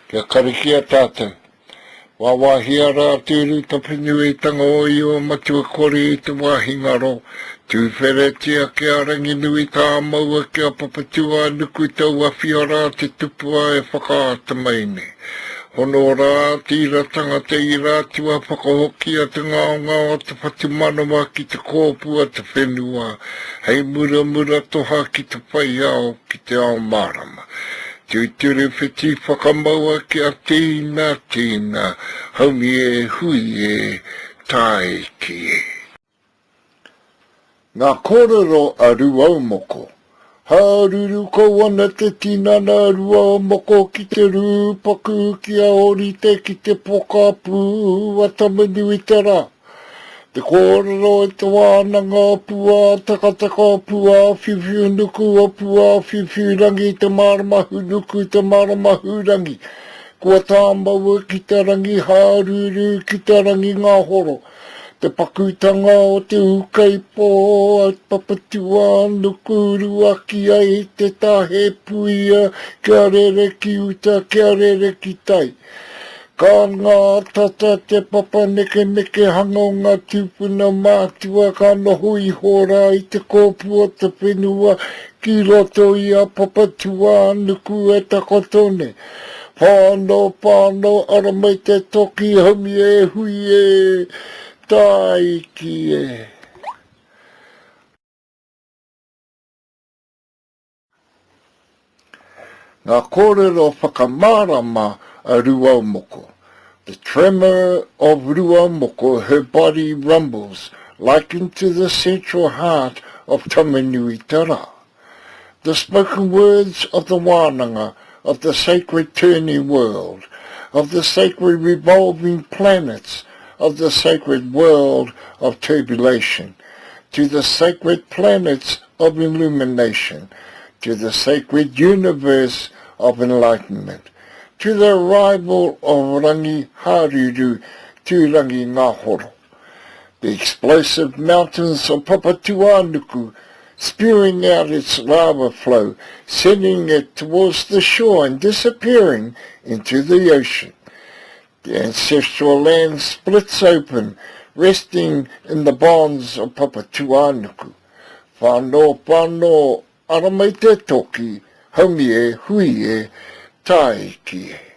Kia Karakia tātou. Wawahia rā tūru tapinu e tanga o i o matua kore i te wāhingaro. Tū wheretia kia rangi nui tā maua kia papatua nuku tau awhia rā te tupua e whakaata maine. Hono rā tira tangata i rā tua whakahoki a te ngaonga o te whatumanawa ki te kōpua te whenua. Hei mura mura toha ki te whaiao ki te ao marama. Tui ture whiti whakamaua ki a tīna, haumi e hui e tae ki e. Ngā kōrero a Ruaumoko. Hāruru kou ana te tinana Ruaumoko ki te rūpaku ki a orite ki te pokapū a tamanui te rā. Te kōrero e te wānanga pua, takataka pua, whiwhiu nuku o pua, whiwhiu rangi te maramahu nuku te maramahu rangi. Kua tāmbaua ki te rangi hāruru ki te rangi ngā horo. Te pakutanga o te ukaipo, a papatua nuku rua ki ai te tahe puia, kia rere ki uta, kia rere ki tai. Ka ngā tata te papa neke neke hanga o ngā tūpuna mātua ka noho i hora i te kōpua te whenua ki roto i a papatua nuku e takotone. Pāno aramai te toki haumi e hui e tai ki e. Ngā kōrero whakamārama a Ruaumoko. The tremor of Ruaumoko, her body rumbles, likened to the central heart of Tamanui Tara. The spoken words of the wānanga, of the sacred turning world, of the sacred revolving planets, of the sacred world of turbulation, to the sacred planets of illumination, to the sacred universe of enlightenment, to the arrival of Rangi Haruru to Rangi Ngāhoro. The explosive mountains of Papatuanuku spewing out its lava flow, sending it towards the shore and disappearing into the ocean. The ancestral land splits open, resting in the bonds of Papatuanuku. Whānō aramai te toki, haumi e hui e tae ki e.